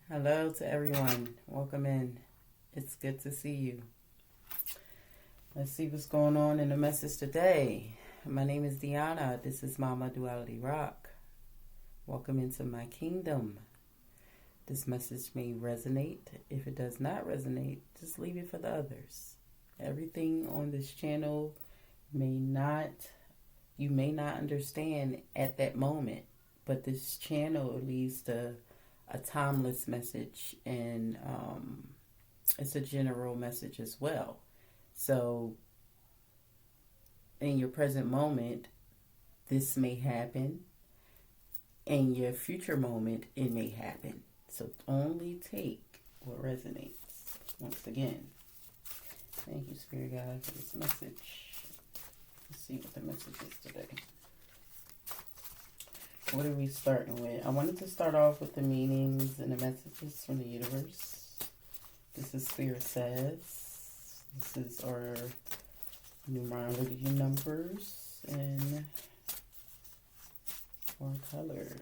Hello to everyone. Welcome in. It's good to see you. Let's see what's going on in the message today. My name is Deanna. This is Mama Duality Rock. Welcome into my kingdom. This message may resonate. If it does not resonate, just leave it for the others. Everything on this channel you may not understand at that moment, but this channel leads to a timeless message, and it's a general message as well. So in your present moment, this may happen. In your future moment, it may happen. So only take what resonates. Once again, thank you, Spirit Guide, for this message. Let's see what the message is today. What are we starting with? I wanted to start off with the meanings and the messages from the universe. This is Spirit Says. This is our numerology numbers and our colors.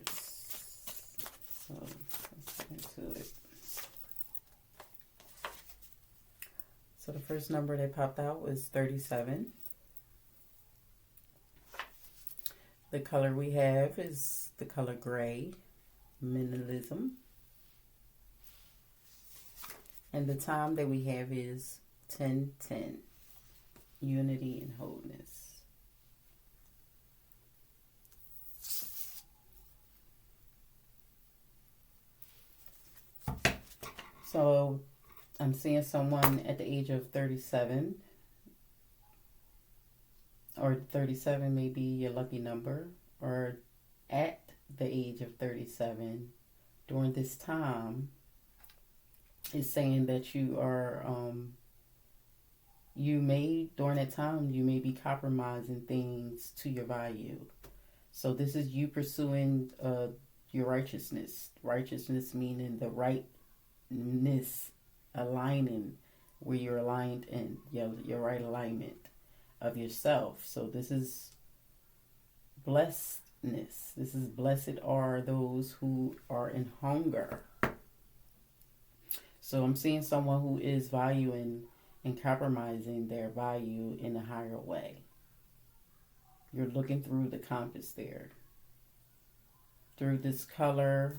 So let's get into it. So the first number that popped out was 37. The color we have is the color gray, minimalism. And the time that we have is 10:10, unity and wholeness. So I'm seeing someone at the age of 37. Or 37 may be your lucky number, or at the age of 37 during this time is saying that you are, during that time, you may be compromising things to your value. So this is you pursuing your righteousness. Righteousness meaning the rightness, aligning where you're aligned in your right alignment of yourself. So this is blessedness. This is blessed are those who are in hunger. So I'm seeing someone who is valuing and compromising their value in a higher way. You're looking through the compass there. Through this color,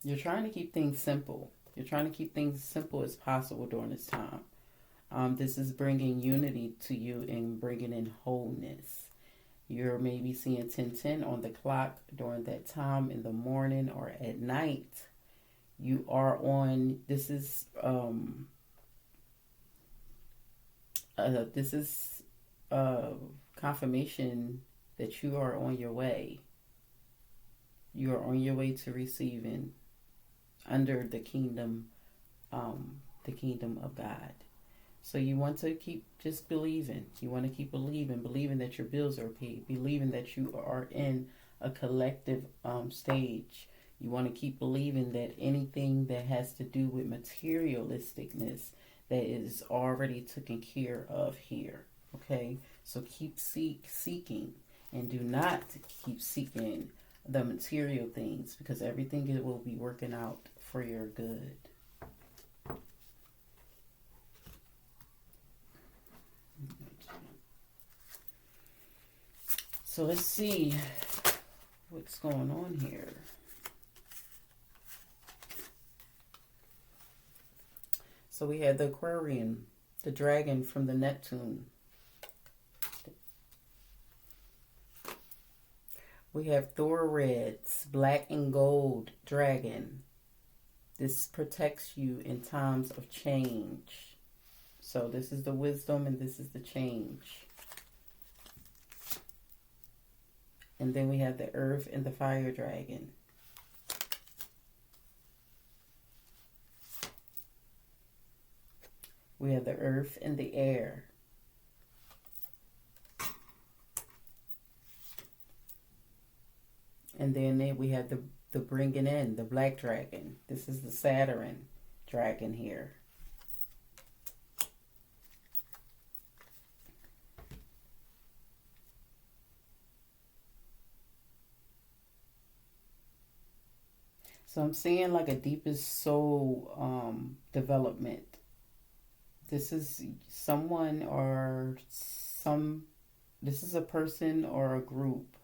you're trying to keep things simple. You're trying to keep things simple as possible during this time. This is bringing unity to you and bringing in wholeness. You're maybe seeing 10:10 on the clock during that time in the morning or at night. You are on. This is confirmation that you are on your way. You are on your way to receiving under the kingdom of God. So you want to keep just believing. You want to keep believing that your bills are paid, believing that you are in a collective stage. You want to keep believing that anything that has to do with materialisticness that is already taken care of here. Okay? So keep seeking, and do not keep seeking the material things, because everything will be working out for your good. So let's see what's going on here. So we had the Aquarian, the dragon from the Neptune. We have Thor Reds, black and gold dragon. This protects you in times of change. So this is the wisdom and this is the change. And then we have the earth and the fire dragon. We have the earth and the air. And then we have the bringing in, the black dragon. This is the Saturn dragon here. So I'm seeing like a deepest soul development. This is someone or some, this is a person or a group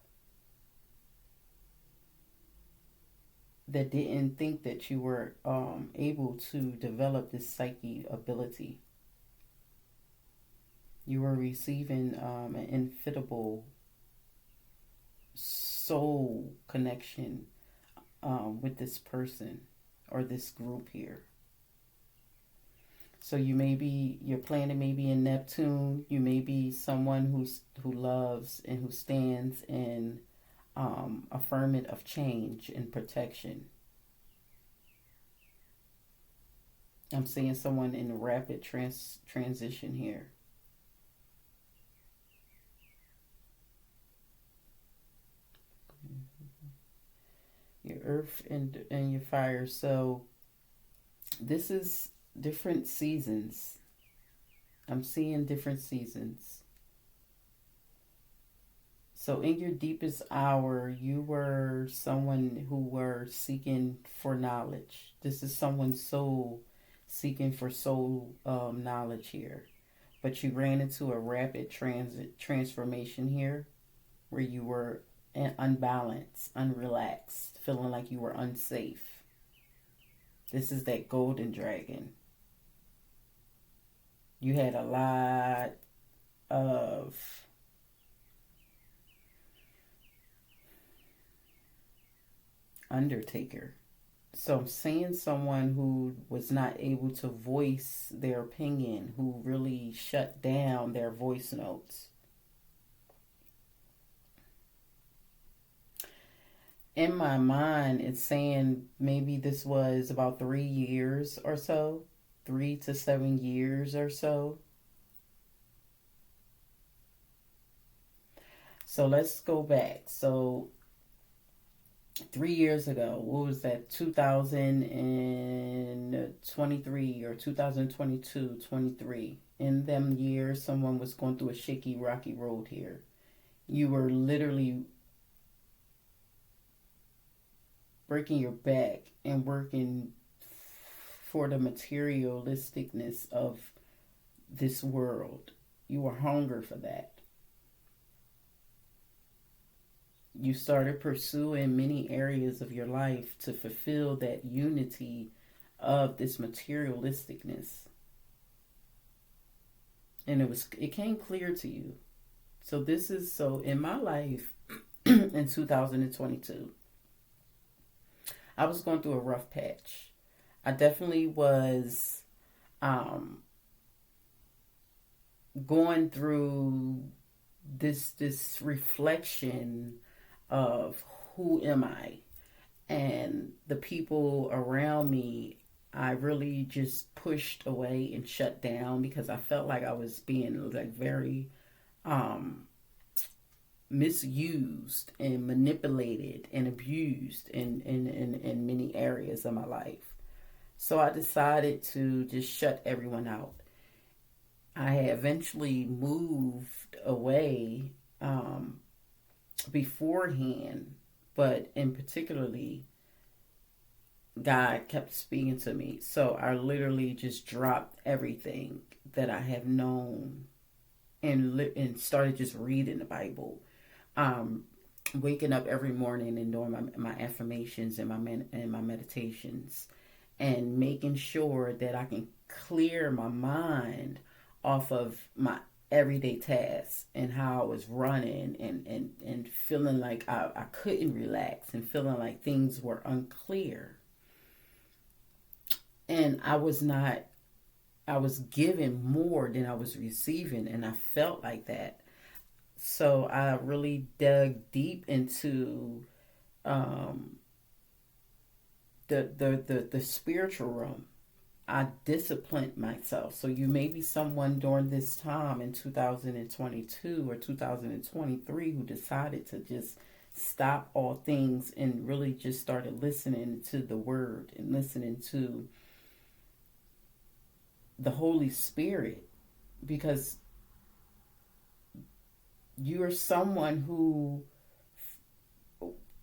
that didn't think that you were able to develop this psyche ability. You were receiving an ineffable soul connection with this person or this group here. So you may be, your planet may be in Neptune. You may be someone who loves and who stands in affirmation of change and protection. I'm seeing someone in a rapid transition here. Your earth and your fire. So this is different seasons. I'm seeing different seasons. So in your deepest hour, you were someone who were seeking for knowledge. This is someone's soul seeking for soul knowledge here. But you ran into a rapid transformation here where you were unbalanced, unrelaxed, feeling like you were unsafe. This is that golden dragon. You had a lot of undertaker. So I'm seeing someone who was not able to voice their opinion, who really shut down their voice notes. In my mind, it's saying maybe this was about 3 years or so, 3 to 7 years or so. So let's go back. So 3 years ago, what was that? 2023 or 2022, 23. In them years, someone was going through a shaky, rocky road here. You were literally breaking your back and working for the materialisticness of this world. You were hungry for that. You started pursuing many areas of your life to fulfill that unity of this materialisticness. And it came clear to you. So in my life in 2022, I was going through a rough patch. I definitely was going through this reflection of who am I, and the people around me I really just pushed away and shut down because I felt like I was being like very misused and manipulated and abused in many areas of my life. So I decided to just shut everyone out. I eventually moved away beforehand, but in particularly, God kept speaking to me. So I literally just dropped everything that I have known and started just reading the Bible. Waking up every morning and doing my affirmations and my meditations, and making sure that I can clear my mind off of my everyday tasks and how I was running and feeling like I couldn't relax and feeling like things were unclear. And I was giving more than I was receiving, and I felt like that. So I really dug deep into the spiritual realm. I disciplined myself. So you may be someone during this time in 2022 or 2023 who decided to just stop all things and really just started listening to the word and listening to the Holy Spirit, because you're someone who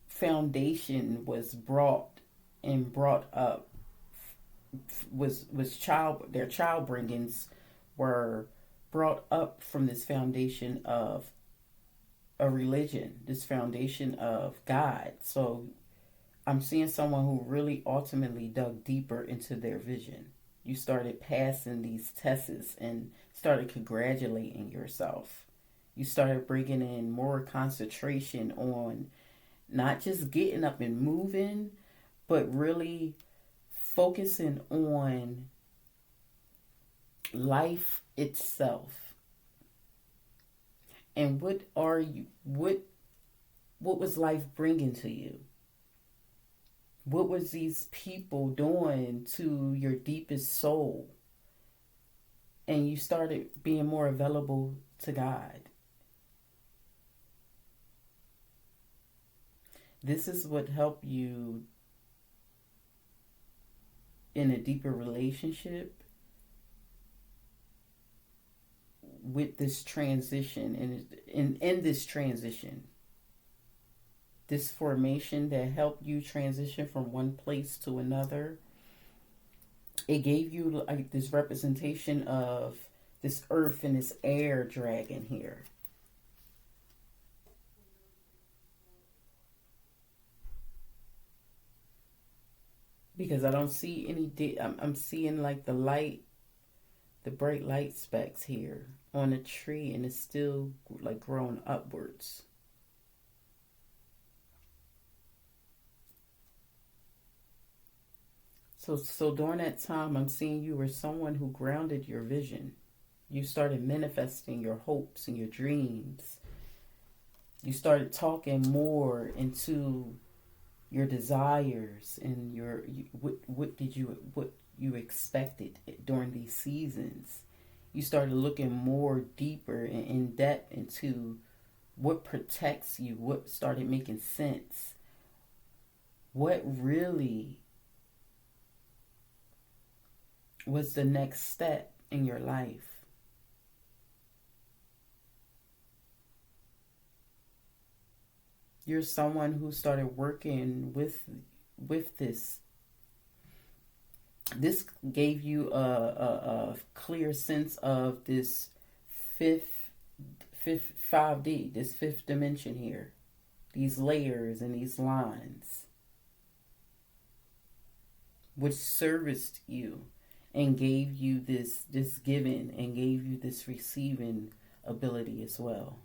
foundation was brought and brought up their child bringings were brought up from this foundation of a religion, this foundation of God. So I'm seeing someone who really ultimately dug deeper into their vision. You started passing these tests and started congratulating yourself. You started bringing in more concentration on not just getting up and moving, but really focusing on life itself. And what was life bringing to you? What was these people doing to your deepest soul? And you started being more available to God. This is what helped you in a deeper relationship with this transition and in this transition. This formation that helped you transition from one place to another. It gave you like this representation of this earth and this air dragon here. Because I don't see any, I'm seeing like the light, the bright light specks here on a tree, and it's still like growing upwards. So during that time, I'm seeing you were someone who grounded your vision. You started manifesting your hopes and your dreams. You started talking more into your desires and what you expected during these seasons. You started looking more deeper and in depth into what protects you, what started making sense, what really was the next step in your life. You're someone who started working with this. This gave you a clear sense of this fifth 5D, this fifth dimension here, these layers and these lines, which serviced you and gave you this giving and gave you this receiving ability as well.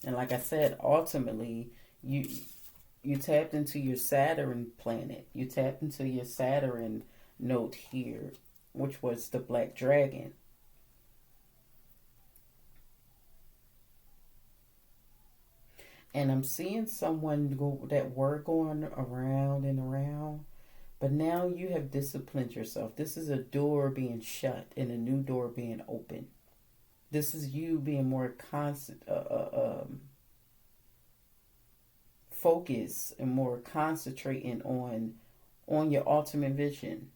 And like I said, ultimately, you tapped into your Saturn planet. You tapped into your Saturn note here, which was the black dragon. And I'm seeing someone that were going around and around, but now you have disciplined yourself. This is a door being shut and a new door being open. This is you being more focused and more concentrating on your ultimate vision.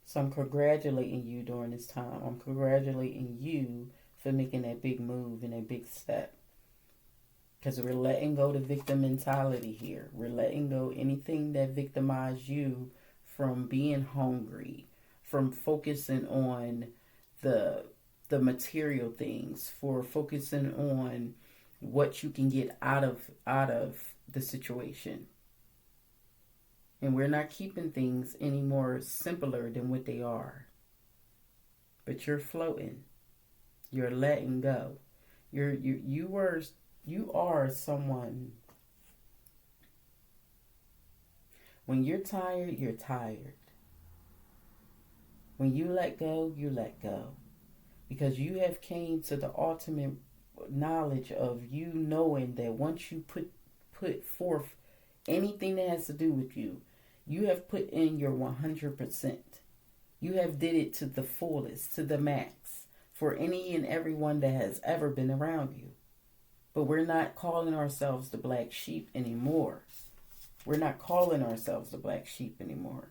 So I'm congratulating you during this time. I'm congratulating you for making that big move and that big step. Because we're letting go the victim mentality here. We're letting go anything that victimized you from being hungry, from focusing on the material things, for focusing on what you can get out of the situation. And we're not keeping things any more simpler than what they are. But you're floating. You're letting go. You are someone. When you're tired, you're tired. When you let go, you let go. Because you have came to the ultimate knowledge of you knowing that once you put forth anything that has to do with you, you have put in your 100%. You have did it to the fullest, to the max, for any and everyone that has ever been around you. But we're not calling ourselves the black sheep anymore. We're not calling ourselves the black sheep anymore.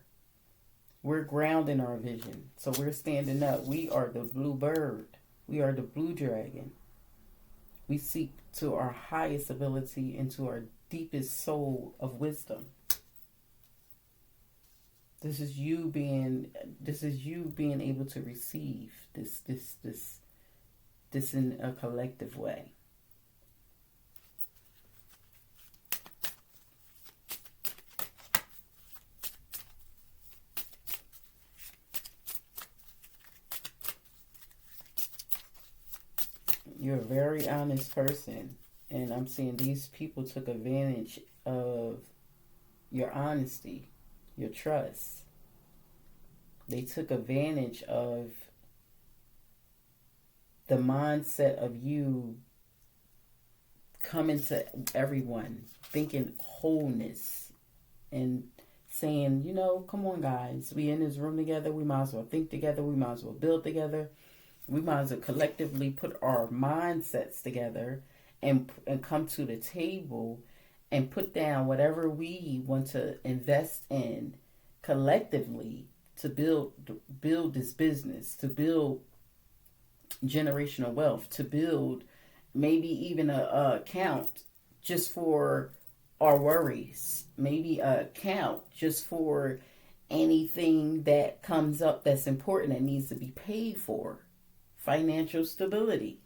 We're grounding our vision. So we're standing up. We are the blue bird. We are the blue dragon. We seek to our highest ability and to our deepest soul of wisdom. This is you being able to receive this in a collective way. You're a very honest person, and I'm seeing these people took advantage of your honesty, your trust. They took advantage of the mindset of you coming to everyone, thinking wholeness, and saying, come on, guys, we in this room together. We might as well think together. We might as well build together. We might as well collectively put our mindsets together and come to the table and put down whatever we want to invest in collectively to build this business, to build generational wealth, to build maybe even a account just for our worries, maybe a account just for anything that comes up that's important that needs to be paid for. Financial stability.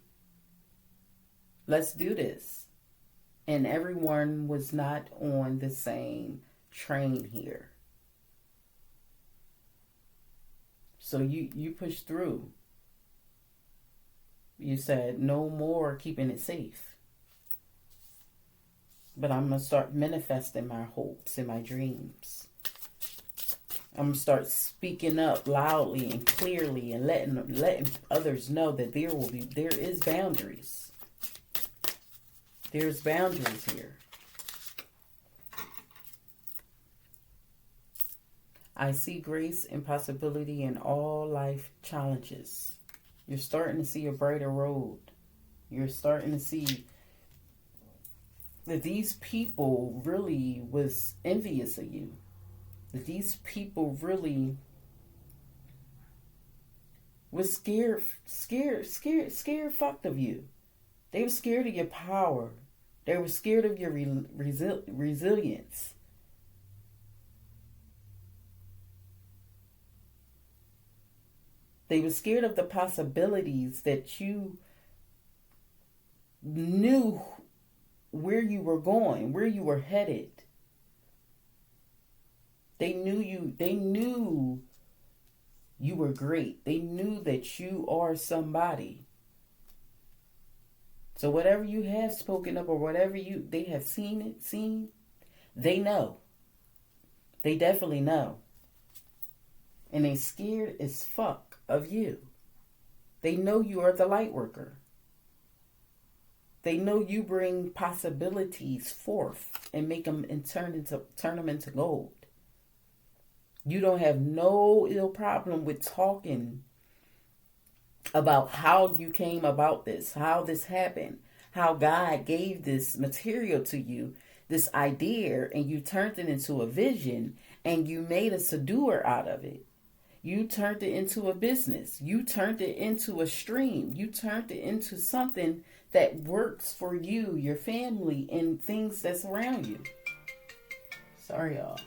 Let's do this. And everyone was not on the same train here. So you pushed through. You said no more keeping it safe. But I'm going to start manifesting my hopes and my dreams. I'm going to start speaking up loudly and clearly and letting others know that there is boundaries. There's boundaries here. I see grace and possibility in all life challenges. You're starting to see a brighter road. You're starting to see that these people really was envious of you. That these people really was scared fucked of you. They were scared of your power. They were scared of your resilience. They were scared of the possibilities that you knew where you were going, where you were headed. They knew you were great. They knew that you are somebody. So whatever you have spoken up or whatever they have seen, they know. They definitely know. And they scared as fuck of you. They know you are the light worker. They know you bring possibilities forth and make them and turn them into gold. You don't have no ill problem with talking about how you came about this, how this happened, how God gave this material to you, this idea, and you turned it into a vision, and you made a seducer out of it. You turned it into a business. You turned it into a stream. You turned it into something that works for you, your family, and things that's around you. Sorry, y'all.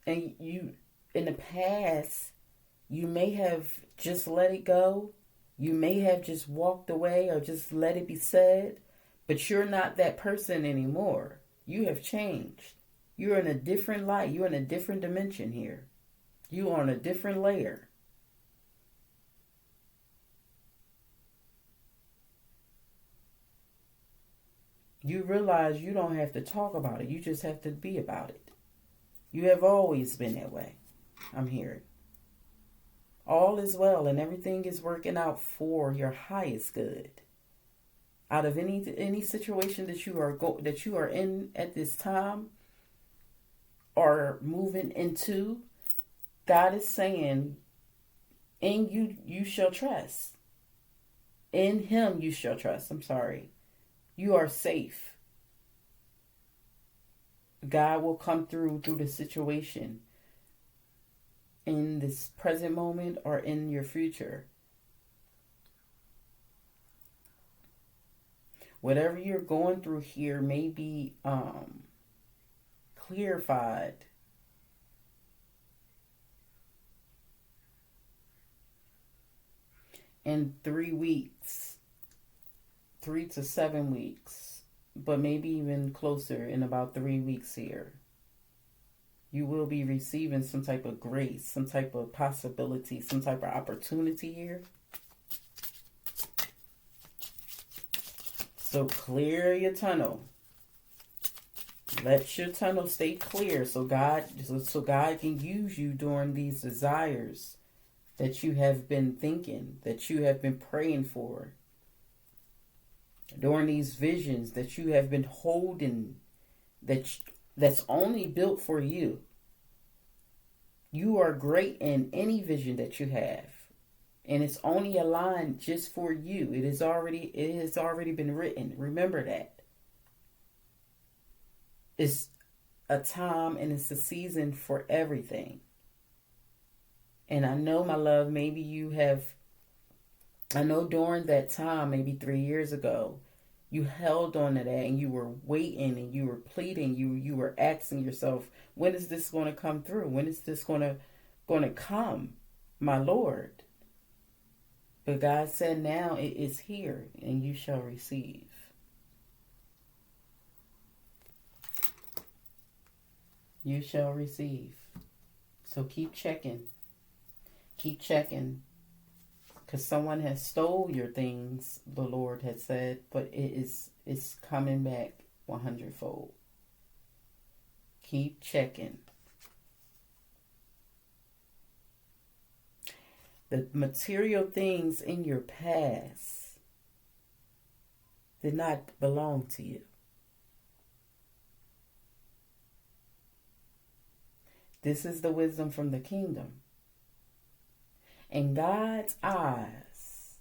And you, in the past, you may have just let it go. You may have just walked away or just let it be said. But you're not that person anymore. You have changed. You're in a different light. You're in a different dimension here. You're on a different layer. You realize you don't have to talk about it. You just have to be about it. You have always been that way. I'm hearing. All is well and everything is working out for your highest good. Out of any situation that you are in at this time or moving into, God is saying, in you shall trust. In Him you shall trust. I'm sorry. You are safe. God will come through the situation. in this present moment or in your future. Whatever you're going through here may be clarified in 3 weeks, 3 to 7 weeks, but maybe even closer in about 3 weeks here. You will be receiving some type of grace, some type of possibility, some type of opportunity here. So clear your tunnel. Let your tunnel stay clear so God can use you during these desires that you have been thinking, that you have been praying for, during these visions that you have been holding, that's only built for you. You are great in any vision that you have, and it's only aligned just for you. It has already been written. Remember that. It's a time and it's a season for everything. And I know, my love, I know during that time, maybe 3 years ago, you held on to that and you were waiting and you were pleading. You were asking yourself, when is this going to come through? When is this going to come, my Lord? But God said, now it is here and you shall receive. You shall receive. So keep checking. Keep checking. Because someone has stole your things, the Lord has said, but it's coming back 100-fold. Keep checking. The material things in your past did not belong to you. This is the wisdom from the kingdom. In God's eyes,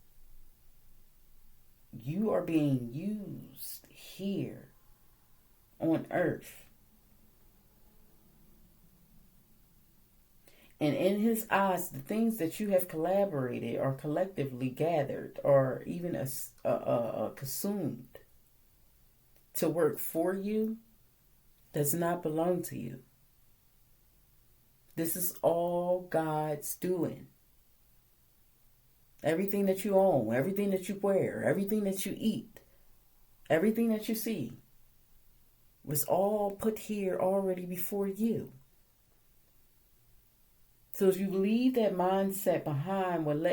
you are being used here on earth. And in his eyes, the things that you have collaborated or collectively gathered or even consumed to work for you does not belong to you. This is all God's doing. Everything that you own, everything that you wear, everything that you eat, everything that you see was all put here already before you. So if you leave that mindset behind with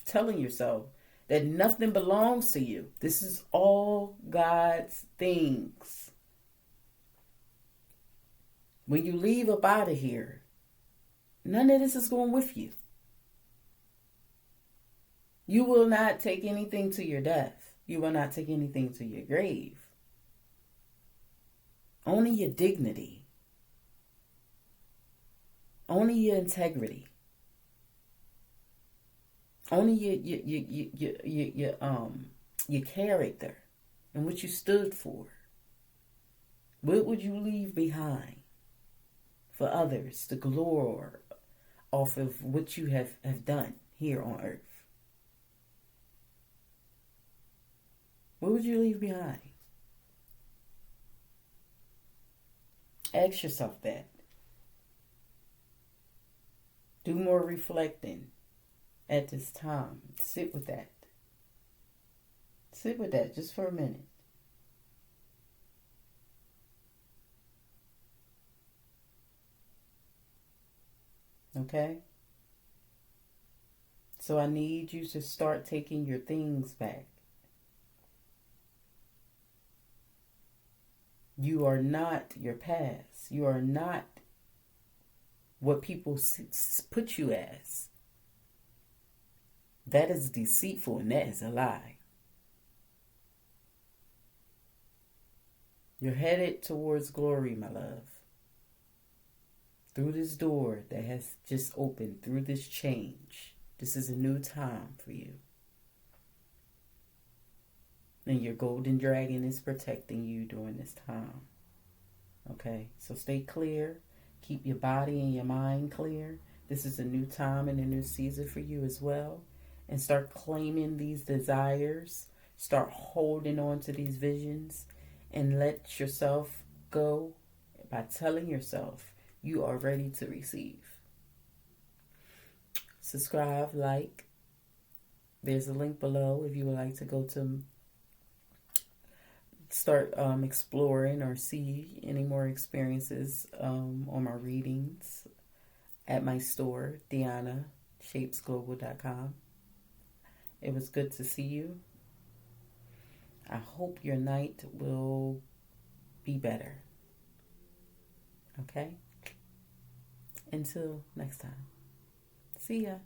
telling yourself that nothing belongs to you, this is all God's things. When you leave up out of here, none of this is going with you. You will not take anything to your death. You will not take anything to your grave. Only your dignity. Only your integrity. Only your character and what you stood for. What would you leave behind for others to glory off of what you have done here on earth? What would you leave behind? Ask yourself that. Do more reflecting at this time. Sit with that. Sit with that just for a minute. Okay? So I need you to start taking your things back. You are not your past. You are not what people put you as. That is deceitful and that is a lie. You're headed towards glory, my love. Through this door that has just opened, through this change. This is a new time for you. And your golden dragon is protecting you during this time. Okay? So stay clear. Keep your body and your mind clear. This is a new time and a new season for you as well. And start claiming these desires. Start holding on to these visions. And let yourself go by telling yourself you are ready to receive. Subscribe, like. There's a link below if you would like to go to start exploring or see any more experiences on my readings at my store, DianaShapesGlobal.com. It was good to see you. I hope your night will be better. Okay? Until next time. See ya.